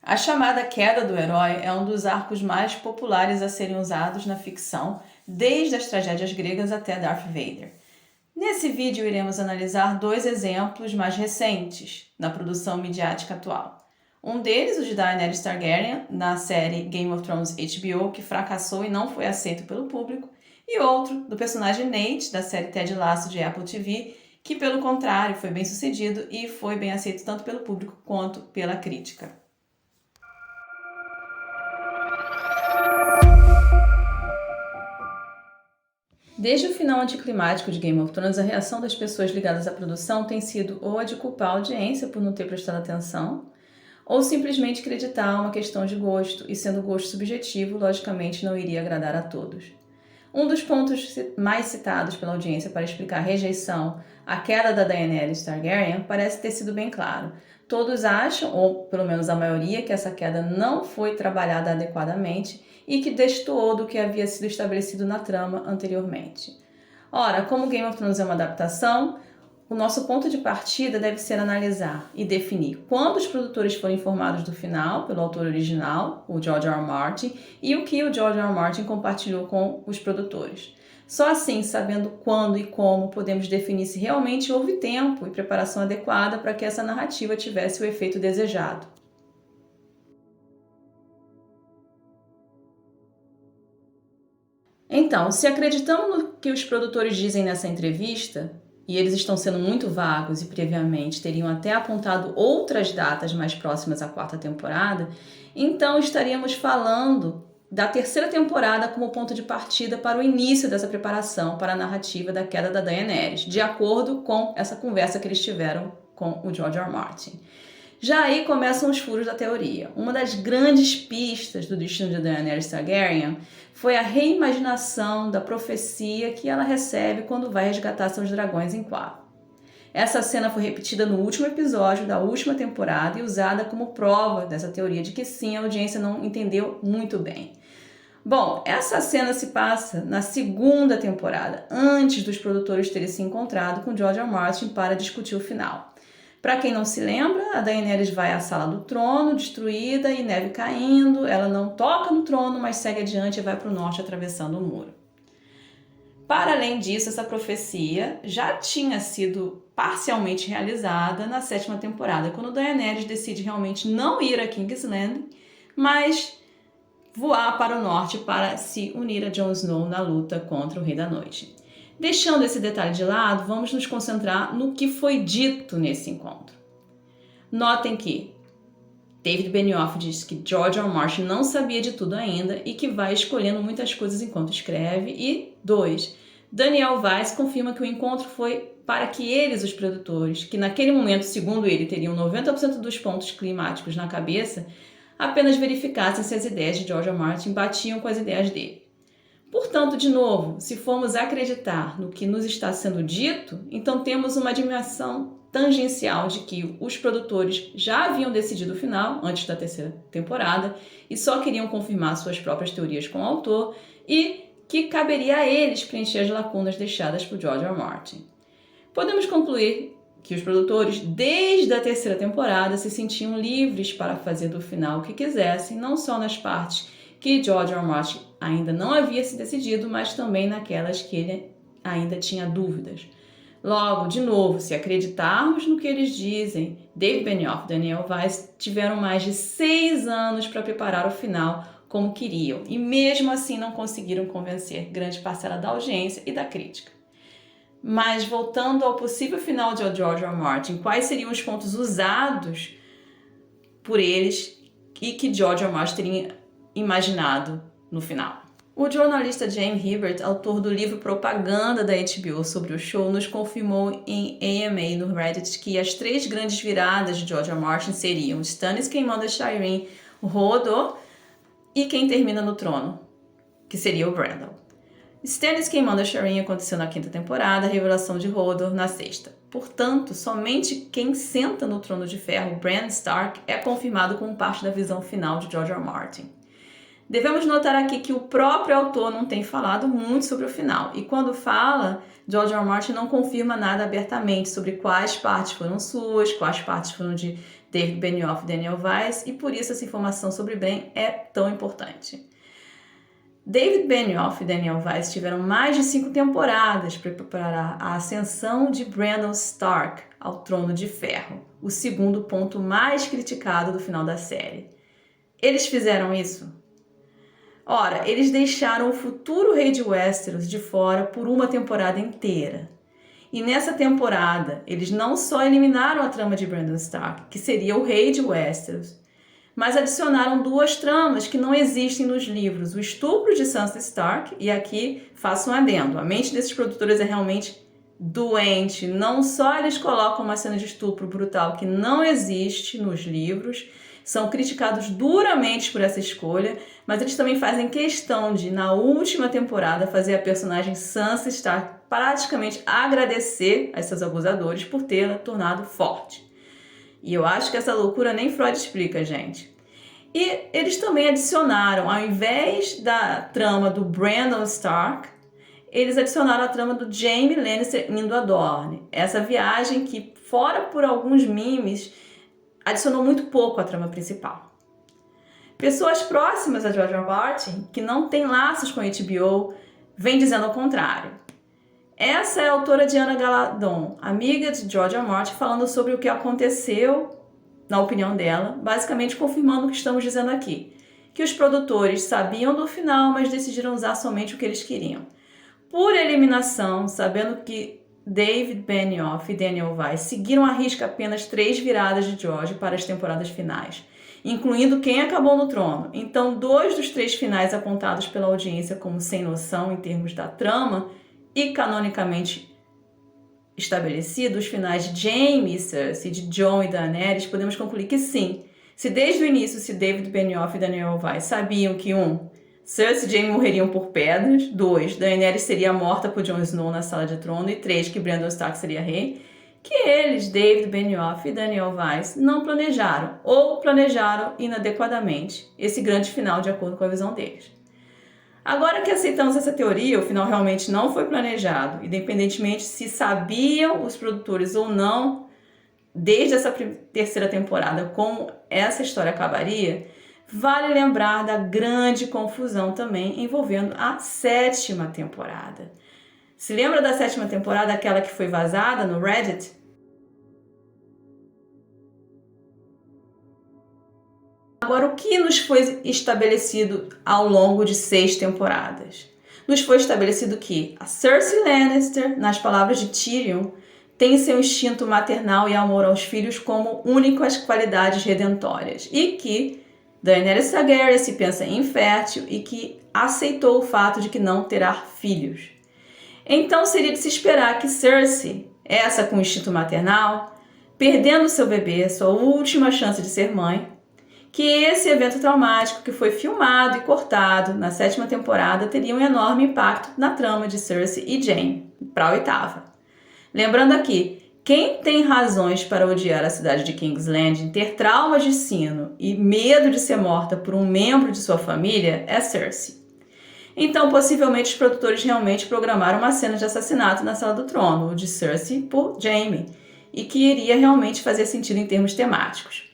A chamada queda do herói é um dos arcos mais populares a serem usados na ficção, desde as tragédias gregas até Darth Vader. Nesse vídeo iremos analisar dois exemplos mais recentes na produção midiática atual. Um deles, o de Daenerys Targaryen, na série Game of Thrones HBO, que fracassou e não foi aceito pelo público, e outro, do personagem Nate, da série Ted Lasso de Apple TV, que pelo contrário foi bem sucedido e foi bem aceito tanto pelo público quanto pela crítica. Desde o final anticlimático de Game of Thrones, a reação das pessoas ligadas à produção tem sido ou a de culpar a audiência por não ter prestado atenção, ou simplesmente acreditar uma questão de gosto, e sendo gosto subjetivo, logicamente não iria agradar a todos. Um dos pontos mais citados pela audiência para explicar a rejeição à queda da Daenerys Targaryen parece ter sido bem claro. Todos acham, ou pelo menos a maioria, que essa queda não foi trabalhada adequadamente e que destoou do que havia sido estabelecido na trama anteriormente. Ora, como Game of Thrones é uma adaptação, o nosso ponto de partida deve ser analisar e definir quando os produtores foram informados do final pelo autor original, o George R. R. Martin, e o que o George R. R. Martin compartilhou com os produtores. Só assim, sabendo quando e como, podemos definir se realmente houve tempo e preparação adequada para que essa narrativa tivesse o efeito desejado. Então, se acreditamos no que os produtores dizem nessa entrevista, e eles estão sendo muito vagos e previamente teriam até apontado outras datas mais próximas à quarta temporada, então estaríamos falando da terceira temporada como ponto de partida para o início dessa preparação para a narrativa da queda da Daenerys, de acordo com essa conversa que eles tiveram com o George R. R. Martin. Já aí começam os furos da teoria. Uma das grandes pistas do destino de Daenerys Targaryen foi a reimaginação da profecia que ela recebe quando vai resgatar seus dragões em Quaa. Essa cena foi repetida no último episódio da última temporada e usada como prova dessa teoria de que sim, a audiência não entendeu muito bem. Bom, essa cena se passa na segunda temporada, antes dos produtores terem se encontrado com George R. R. Martin para discutir o final. Para quem não se lembra, a Daenerys vai à Sala do Trono, destruída e neve caindo. Ela não toca no trono, mas segue adiante e vai para o norte atravessando o muro. Para além disso, essa profecia já tinha sido parcialmente realizada na sétima temporada, quando Daenerys decide realmente não ir a King's Landing, mas voar para o norte para se unir a Jon Snow na luta contra o Rei da Noite. Deixando esse detalhe de lado, vamos nos concentrar no que foi dito nesse encontro. Notem que David Benioff diz que George R. R. Martin não sabia de tudo ainda e que vai escolhendo muitas coisas enquanto escreve. E 2. Daniel Weiss confirma que o encontro foi para que eles, os produtores, que naquele momento, segundo ele, teriam 90% dos pontos climáticos na cabeça, apenas verificassem se as ideias de George R. R. Martin batiam com as ideias dele. Portanto, de novo, se formos acreditar no que nos está sendo dito, então temos uma dimensão tangencial de que os produtores já haviam decidido o final, antes da terceira temporada, e só queriam confirmar suas próprias teorias com o autor, e que caberia a eles preencher as lacunas deixadas por George R. R. Martin. Podemos concluir que os produtores, desde a terceira temporada, se sentiam livres para fazer do final o que quisessem, não só nas partes que George R. R. Martin ainda não havia se decidido, mas também naquelas que ele ainda tinha dúvidas. Logo, de novo, se acreditarmos no que eles dizem, David Benioff e Daniel Weiss tiveram mais de 6 anos para preparar o final como queriam, e mesmo assim não conseguiram convencer grande parcela da audiência e da crítica. Mas voltando ao possível final de George R. R. Martin, quais seriam os pontos usados por eles e que George R. R. Martin teria imaginado no final? O jornalista James Hibbert, autor do livro Propaganda da HBO sobre o show, nos confirmou em AMA no Reddit que as 3 grandes viradas de George R. R. Martin seriam Stannis queimando a Shireen, Hodor e quem termina no trono, que seria o Brandon. Stannis queimando a Shireen aconteceu na 5ª temporada, a revelação de Hodor na 6ª. Portanto, somente quem senta no trono de ferro, Bran Stark, é confirmado como parte da visão final de George R. R. Martin. Devemos notar aqui que o próprio autor não tem falado muito sobre o final, e quando fala, George R. R. Martin não confirma nada abertamente sobre quais partes foram suas, quais partes foram de David Benioff e Daniel Weiss, e por isso essa informação sobre Bran é tão importante. David Benioff e Daniel Weiss tiveram mais de 5 temporadas para preparar a ascensão de Brandon Stark ao Trono de Ferro, o segundo ponto mais criticado do final da série. Eles fizeram isso? Ora, eles deixaram o futuro rei de Westeros de fora por uma temporada inteira. E nessa temporada, eles não só eliminaram a trama de Brandon Stark, que seria o rei de Westeros, mas adicionaram 2 tramas que não existem nos livros: o estupro de Sansa Stark, e aqui faço um adendo, a mente desses produtores é realmente doente. Não só eles colocam uma cena de estupro brutal que não existe nos livros, são criticados duramente por essa escolha, mas eles também fazem questão de, na última temporada, fazer a personagem Sansa Stark praticamente agradecer a seus abusadores por tê-la tornado forte. E eu acho que essa loucura nem Freud explica, gente. E eles também adicionaram, ao invés da trama do Brandon Stark, eles adicionaram a trama do Jaime Lannister indo a Dorne. Essa viagem que, fora por alguns memes, adicionou muito pouco à trama principal. Pessoas próximas a George R. R. Martin, que não têm laços com a HBO, vêm dizendo o contrário. Essa é a autora Diana Galadon, amiga de George R. R. Martin, falando sobre o que aconteceu, na opinião dela, basicamente confirmando o que estamos dizendo aqui, que os produtores sabiam do final, mas decidiram usar somente o que eles queriam. Por eliminação, sabendo que David Benioff e Daniel Weiss seguiram à risca apenas 3 viradas de George para as temporadas finais, incluindo Quem Acabou no Trono. Então, 2 dos 3 finais apontados pela audiência como sem noção em termos da trama e canonicamente estabelecidos, os finais de Jaime e Cersei, de Jon e Daenerys, podemos concluir que sim, se desde o início David Benioff e Daniel Weiss sabiam que 1. Cersei e Jaime morreriam por pedras, 2. Daenerys seria morta por Jon Snow na Sala de Trono, e 3. Que Brandon Stark seria rei, que eles, David Benioff e Daniel Weiss, não planejaram, ou planejaram inadequadamente esse grande final de acordo com a visão deles. Agora que aceitamos essa teoria, o final realmente não foi planejado, independentemente se sabiam os produtores ou não, desde essa terceira temporada, como essa história acabaria, vale lembrar da grande confusão também envolvendo a 7ª temporada. Se lembra da 7ª temporada, aquela que foi vazada no Reddit? Agora, o que nos foi estabelecido ao longo de 6 temporadas? Nos foi estabelecido que a Cersei Lannister, nas palavras de Tyrion, tem seu instinto maternal e amor aos filhos como únicas qualidades redentórias, e que Daenerys Targaryen se pensa infértil e que aceitou o fato de que não terá filhos. Então seria de se esperar que Cersei, essa com instinto maternal, perdendo seu bebê, sua última chance de ser mãe, que esse evento traumático que foi filmado e cortado na 7ª temporada teria um enorme impacto na trama de Cersei e Jaime para a 8ª. Lembrando aqui, quem tem razões para odiar a cidade de King's Landing, ter traumas de sino e medo de ser morta por um membro de sua família é Cersei. Então, possivelmente, os produtores realmente programaram uma cena de assassinato na Sala do Trono, de Cersei por Jaime, e que iria realmente fazer sentido em termos temáticos.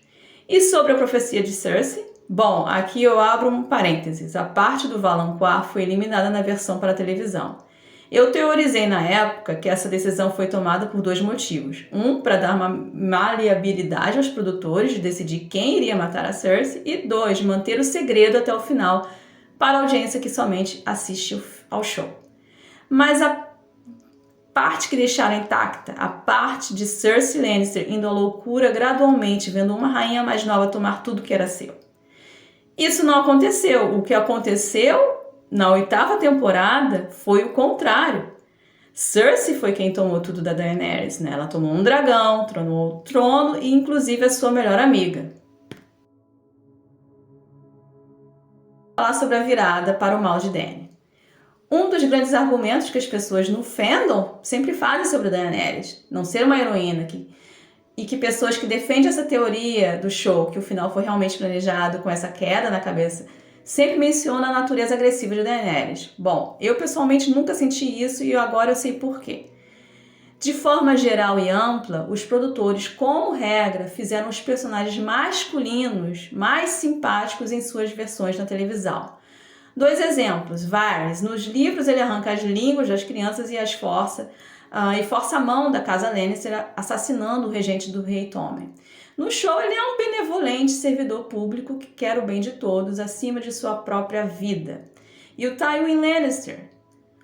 E sobre a profecia de Cersei? Bom, aqui eu abro um parênteses. A parte do Valonqar foi eliminada na versão para televisão. Eu teorizei na época que essa decisão foi tomada por 2 motivos. Um, para dar uma maleabilidade aos produtores de decidir quem iria matar a Cersei, e 2, manter o segredo até o final para a audiência que somente assiste ao show. Mas a parte que deixaram intacta, a parte de Cersei Lannister indo à loucura gradualmente, vendo uma rainha mais nova tomar tudo que era seu. Isso não aconteceu. O que aconteceu na 8ª temporada foi o contrário. Cersei foi quem tomou tudo da Daenerys, né? Ela tomou um dragão, tronou o trono e inclusive a sua melhor amiga. Falar sobre a virada para o mal de Dany. Um dos grandes argumentos que as pessoas no fandom sempre fazem sobre a Daenerys, não ser uma heroína, e que pessoas que defendem essa teoria do show, que o final foi realmente planejado com essa queda na cabeça, sempre mencionam a natureza agressiva de Daenerys. Bom, eu pessoalmente nunca senti isso e agora eu sei por quê. De forma geral e ampla, os produtores, como regra, fizeram os personagens masculinos mais simpáticos em suas versões na televisão. 2 exemplos. Varys. Nos livros ele arranca as línguas das crianças e força a mão da casa Lannister, assassinando o regente do rei Tommen. No show ele é um benevolente servidor público que quer o bem de todos acima de sua própria vida. E o Tywin Lannister.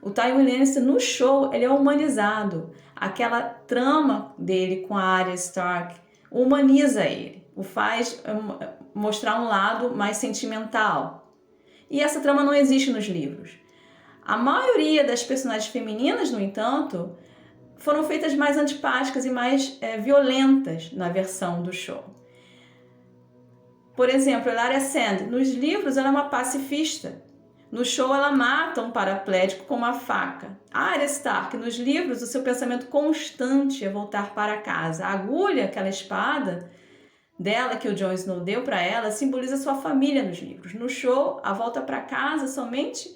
O Tywin Lannister no show ele é humanizado. Aquela trama dele com a Arya Stark humaniza ele, o faz mostrar um lado mais sentimental. E essa trama não existe nos livros. A maioria das personagens femininas, no entanto, foram feitas mais antipáticas e mais violentas na versão do show. Por exemplo, a Arya Sand, nos livros ela é uma pacifista. No show ela mata um paraplégico com uma faca. A Arya Stark, nos livros, o seu pensamento constante é voltar para casa. A agulha, aquela espada dela que o Jon Snow deu para ela, simboliza sua família nos livros. No show, a volta para casa somente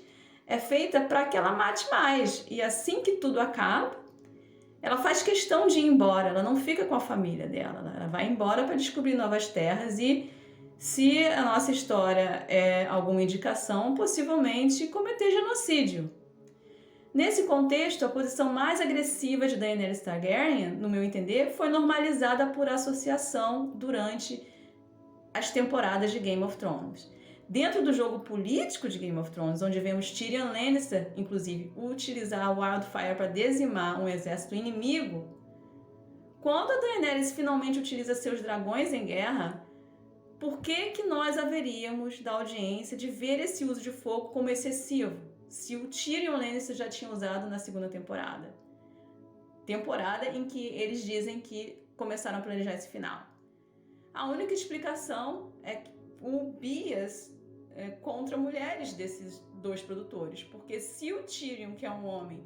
é feita para que ela mate mais. E assim que tudo acaba, ela faz questão de ir embora. Ela não fica com a família dela. Ela vai embora para descobrir novas terras e, se a nossa história é alguma indicação, possivelmente cometer genocídio. Nesse contexto, a posição mais agressiva de Daenerys Targaryen, no meu entender, foi normalizada por associação durante as temporadas de Game of Thrones. Dentro do jogo político de Game of Thrones, onde vemos Tyrion Lannister, inclusive, utilizar o Wildfire para dizimar um exército inimigo, quando a Daenerys finalmente utiliza seus dragões em guerra, por que nós haveríamos da audiência de ver esse uso de fogo como excessivo, se o Tyrion Lannister já tinha usado na segunda temporada? Temporada em que eles dizem que começaram a planejar esse final. A única explicação é o bias contra mulheres desses 2 produtores, porque se o Tyrion, que é um homem,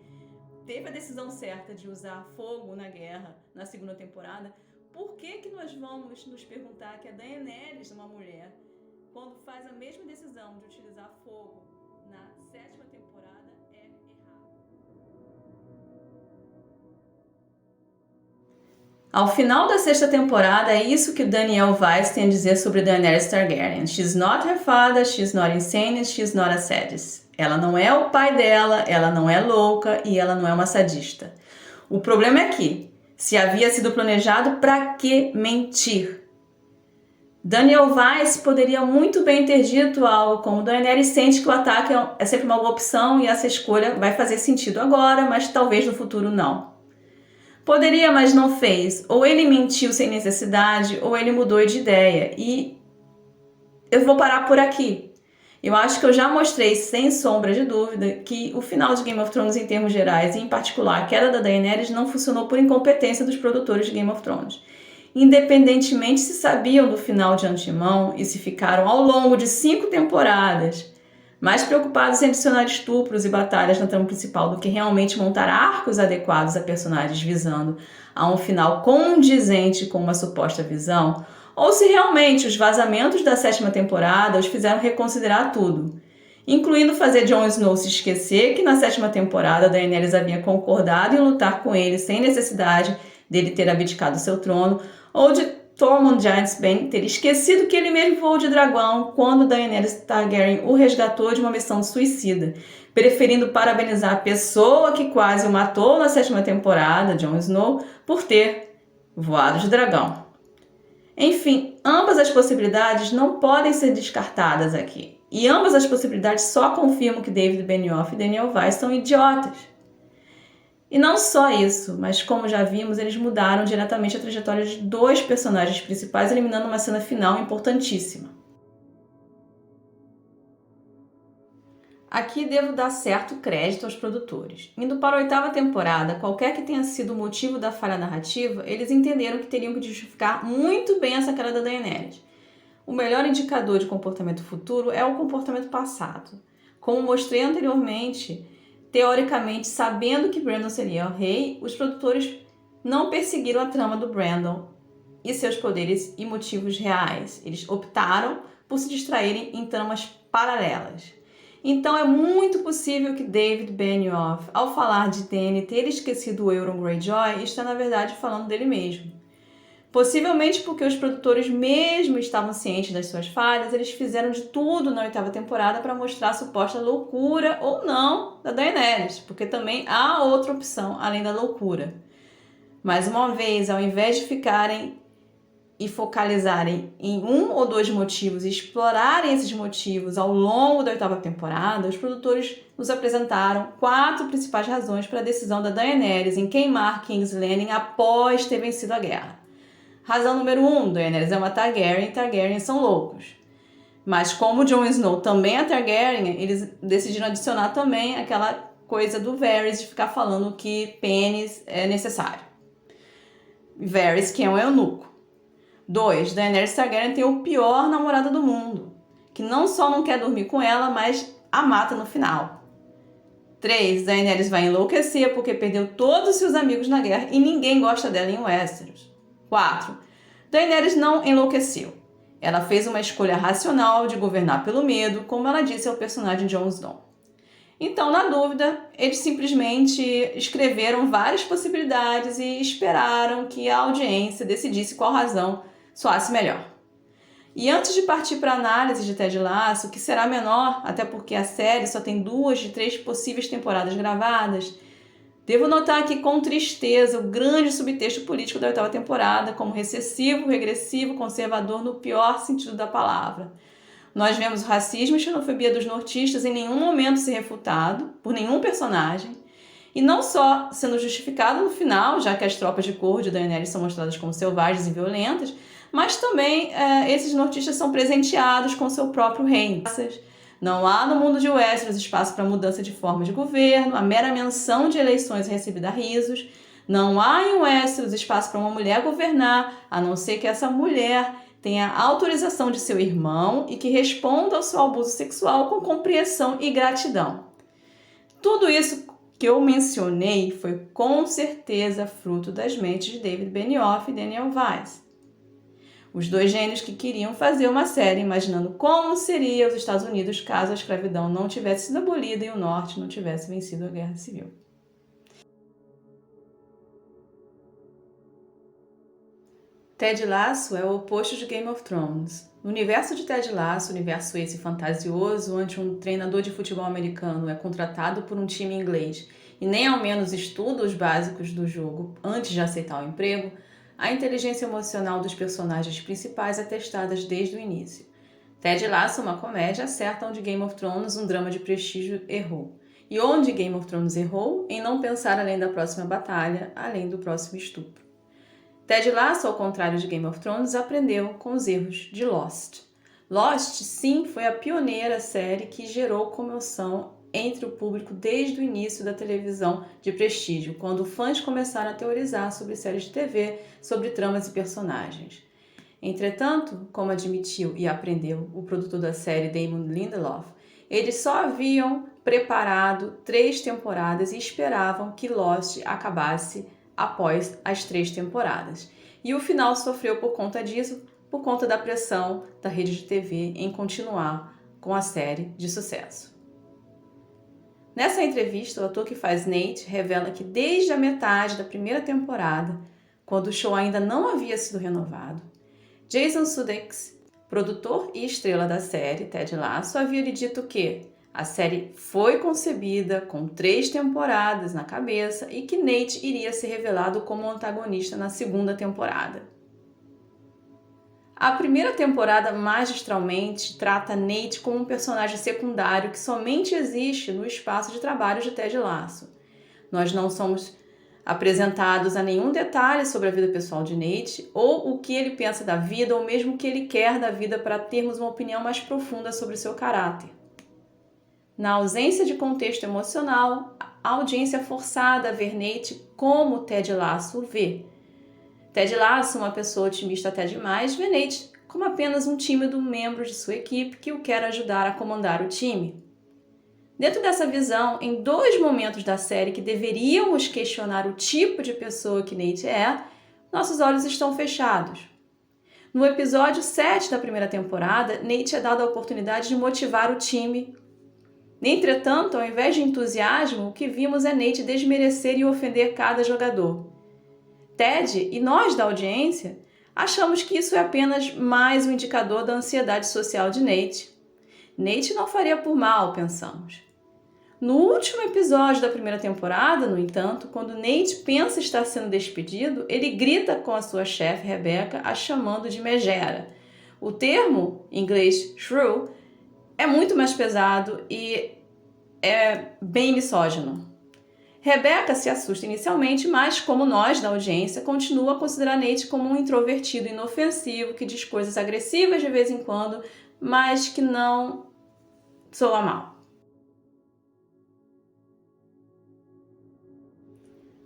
teve a decisão certa de usar fogo na guerra na segunda temporada, por que nós vamos nos perguntar que a Daenerys, uma mulher, quando faz a mesma decisão de utilizar fogo na 7ª temporada, é errado? Ao final da 6ª temporada, é isso que Daniel Weiss tem a dizer sobre Daenerys Targaryen. She's not her father, she's not insane, she's not a sadist. Ela não é o pai dela, ela não é louca e ela não é uma sadista. O problema é que, se havia sido planejado, para que mentir? Daniel Weiss poderia muito bem ter dito algo como: Daenerys sente que o ataque é sempre uma boa opção e essa escolha vai fazer sentido agora, mas talvez no futuro não. Poderia, mas não fez. Ou ele mentiu sem necessidade, ou ele mudou de ideia. E eu vou parar por aqui. Eu acho que eu já mostrei, sem sombra de dúvida, que o final de Game of Thrones, em termos gerais, e em particular a queda da Daenerys, não funcionou por incompetência dos produtores de Game of Thrones. Independentemente se sabiam do final de antemão e se ficaram ao longo de 5 temporadas mais preocupados em adicionar estupros e batalhas na trama principal do que realmente montar arcos adequados a personagens visando a um final condizente com uma suposta visão, ou se realmente os vazamentos da 7ª temporada os fizeram reconsiderar tudo, incluindo fazer Jon Snow se esquecer que na 7ª temporada Daenerys havia concordado em lutar com ele sem necessidade dele ter abdicado seu trono, ou de Tormund Giantsbane ter esquecido que ele mesmo voou de dragão quando Daenerys Targaryen o resgatou de uma missão suicida, preferindo parabenizar a pessoa que quase o matou na 7ª temporada, Jon Snow, por ter voado de dragão. Enfim, ambas as possibilidades não podem ser descartadas aqui. E ambas as possibilidades só confirmam que David Benioff e Daniel Weiss são idiotas. E não só isso, mas como já vimos, eles mudaram diretamente a trajetória de 2 personagens principais, eliminando uma cena final importantíssima. Aqui devo dar certo crédito aos produtores. Indo para a 8ª temporada, qualquer que tenha sido o motivo da falha narrativa, eles entenderam que teriam que justificar muito bem essa queda da Daenerys. O melhor indicador de comportamento futuro é o comportamento passado. Como mostrei anteriormente, teoricamente, sabendo que Brandon seria o rei, os produtores não perseguiram a trama do Brandon e seus poderes e motivos reais. Eles optaram por se distraírem em tramas paralelas. Então é muito possível que David Benioff, ao falar de Danny ter esquecido o Euron Greyjoy, está na verdade falando dele mesmo. Possivelmente porque os produtores mesmo estavam cientes das suas falhas, eles fizeram de tudo na 8ª temporada para mostrar a suposta loucura ou não da Daenerys, porque também há outra opção além da loucura. Mais uma vez, ao invés de ficarem e focalizarem em um ou dois motivos e explorarem esses motivos ao longo da 8ª temporada, os produtores nos apresentaram 4 principais razões para a decisão da Daenerys em queimar King's Landing após ter vencido a guerra. Razão número 1, Daenerys é uma Targaryen e Targaryens são loucos. Mas como Jon Snow também é Targaryen, eles decidiram adicionar também aquela coisa do Varys de ficar falando que pênis é necessário. Varys, que é um eunuco. 2, Daenerys Targaryen tem o pior namorado do mundo, que não só não quer dormir com ela, mas a mata no final. 3, Daenerys vai enlouquecer porque perdeu todos os seus amigos na guerra e ninguém gosta dela em Westeros. 4. Daenerys não enlouqueceu. Ela fez uma escolha racional de governar pelo medo, como ela disse ao personagem Jon Snow. Então, na dúvida, eles simplesmente escreveram várias possibilidades e esperaram que a audiência decidisse qual razão soasse melhor. E antes de partir para a análise de Ted Lasso, que será menor, até porque a série só tem 2 de 3 possíveis temporadas gravadas, devo notar aqui com tristeza o grande subtexto político da 8ª temporada, como recessivo, regressivo, conservador no pior sentido da palavra. Nós vemos o racismo e xenofobia dos nortistas em nenhum momento ser refutado por nenhum personagem, e não só sendo justificado no final, já que as tropas de cor de Daenerys são mostradas como selvagens e violentas, mas também esses nortistas são presenteados com seu próprio reino. Não há no mundo de Westeros espaço para mudança de forma de governo, a mera menção de eleições é recebida a risos. Não há em Westeros espaço para uma mulher governar, a não ser que essa mulher tenha autorização de seu irmão e que responda ao seu abuso sexual com compreensão e gratidão. Tudo isso que eu mencionei foi com certeza fruto das mentes de David Benioff e Daniel Weiss. Os 2 gênios que queriam fazer uma série imaginando como seria os Estados Unidos caso a escravidão não tivesse sido abolida e o Norte não tivesse vencido a Guerra Civil. Ted Lasso é o oposto de Game of Thrones. No universo de Ted Lasso, universo esse fantasioso, onde um treinador de futebol americano é contratado por um time inglês e nem ao menos estuda os básicos do jogo antes de aceitar o emprego, a inteligência emocional dos personagens principais é testada desde o início. Ted Lasso, uma comédia, acerta onde Game of Thrones, um drama de prestígio, errou. E onde Game of Thrones errou? Em não pensar além da próxima batalha, além do próximo estupro. Ted Lasso, ao contrário de Game of Thrones, aprendeu com os erros de Lost. Lost, sim, foi a pioneira série que gerou comoção entre o público desde o início da televisão de prestígio, quando fãs começaram a teorizar sobre séries de TV, sobre tramas e personagens. Entretanto, como admitiu e aprendeu o produtor da série Damon Lindelof, eles só haviam preparado 3 temporadas e esperavam que Lost acabasse após as 3 temporadas. E o final sofreu por conta disso, por conta da pressão da rede de TV em continuar com a série de sucesso. Nessa entrevista, o ator que faz Nate revela que desde a metade da primeira temporada, quando o show ainda não havia sido renovado, Jason Sudeikis, produtor e estrela da série Ted Lasso, havia lhe dito que a série foi concebida com 3 temporadas na cabeça e que Nate iria ser revelado como antagonista na 2ª temporada. A primeira temporada, magistralmente, trata Nate como um personagem secundário que somente existe no espaço de trabalho de Ted Lasso. Nós não somos apresentados a nenhum detalhe sobre a vida pessoal de Nate, ou o que ele pensa da vida, ou mesmo o que ele quer da vida para termos uma opinião mais profunda sobre seu caráter. Na ausência de contexto emocional, a audiência é forçada a ver Nate como Ted Lasso o vê. Ted Lasso, uma pessoa otimista até demais, vê Nate como apenas um tímido membro de sua equipe que o quer ajudar a comandar o time. Dentro dessa visão, em 2 momentos da série que deveríamos questionar o tipo de pessoa que Nate é, nossos olhos estão fechados. No episódio 7 da primeira temporada, Nate é dado a oportunidade de motivar o time Entretanto, ao invés de entusiasmo, o que vimos é Nate desmerecer e ofender cada jogador. Ted e nós da audiência achamos que isso é apenas mais um indicador da ansiedade social de Nate. Nate não faria por mal, pensamos. No último episódio da primeira temporada, no entanto, quando Nate pensa estar sendo despedido, ele grita com a sua chefe, Rebecca, a chamando de megera. O termo, em inglês shrew, é muito mais pesado e é bem misógino. Rebecca se assusta inicialmente, mas, como nós da audiência, continua a considerar Nate como um introvertido inofensivo que diz coisas agressivas de vez em quando, mas que não soa mal.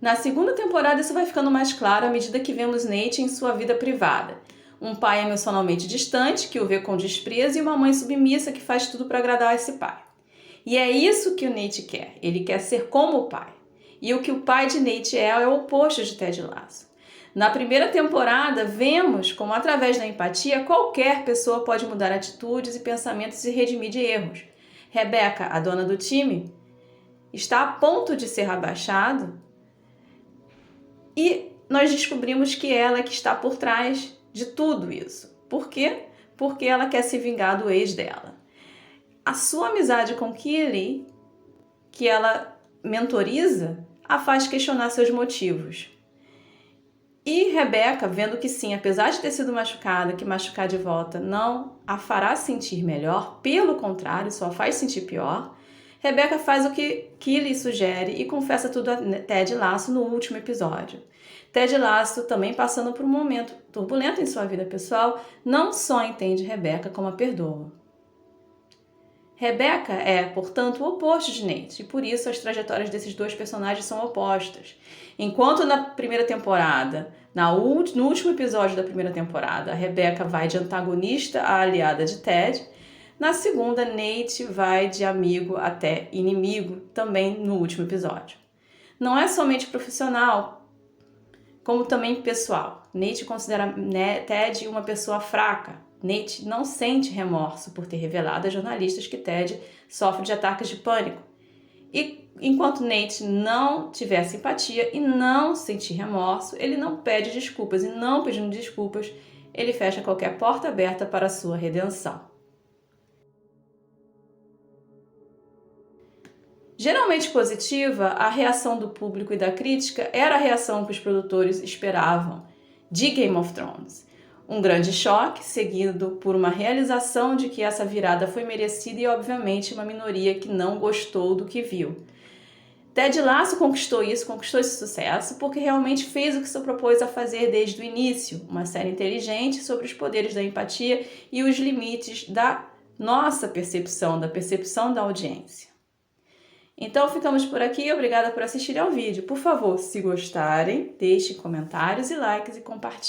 Na segunda temporada isso vai ficando mais claro à medida que vemos Nate em sua vida privada. Um pai emocionalmente distante, que o vê com desprezo, e uma mãe submissa que faz tudo para agradar esse pai. E é isso que o Nate quer, ele quer ser como o pai. E o que o pai de Nate é o oposto de Ted Lasso. Na primeira temporada, vemos como, através da empatia, qualquer pessoa pode mudar atitudes e pensamentos e redimir de erros. Rebecca, a dona do time, está a ponto de ser abaixada e nós descobrimos que ela é que está por trás de tudo isso. Por quê? Porque ela quer se vingar do ex dela. A sua amizade com Kelly, que ela mentoriza, a faz questionar seus motivos. E Rebecca, vendo que sim, apesar de ter sido machucada, que machucar de volta não a fará sentir melhor, pelo contrário, só faz sentir pior, Rebecca faz o que Kelly sugere e confessa tudo a Ted Lasso no último episódio. Ted Lasso, também passando por um momento turbulento em sua vida pessoal, não só entende Rebecca como a perdoa. Rebecca é, portanto, o oposto de Nate, e por isso as trajetórias desses dois personagens são opostas. Enquanto na primeira temporada, no último episódio da primeira temporada, a Rebecca vai de antagonista a aliada de Ted, na segunda, Nate vai de amigo até inimigo, também no último episódio. Não é somente profissional, como também pessoal. Nate considera Ted uma pessoa fraca. Nate não sente remorso por ter revelado a jornalistas que Ted sofre de ataques de pânico. E enquanto Nate não tiver simpatia e não sentir remorso, ele não pede desculpas. E não pedindo desculpas, ele fecha qualquer porta aberta para a sua redenção. Geralmente positiva, a reação do público e da crítica era a reação que os produtores esperavam de Game of Thrones. Um grande choque, seguido por uma realização de que essa virada foi merecida e, obviamente, uma minoria que não gostou do que viu. Ted Lasso conquistou esse sucesso, porque realmente fez o que se propôs a fazer desde o início, uma série inteligente sobre os poderes da empatia e os limites da nossa percepção, da percepção da audiência. Então ficamos por aqui, obrigada por assistir ao vídeo. Por favor, se gostarem, deixem comentários e likes e compartilhem.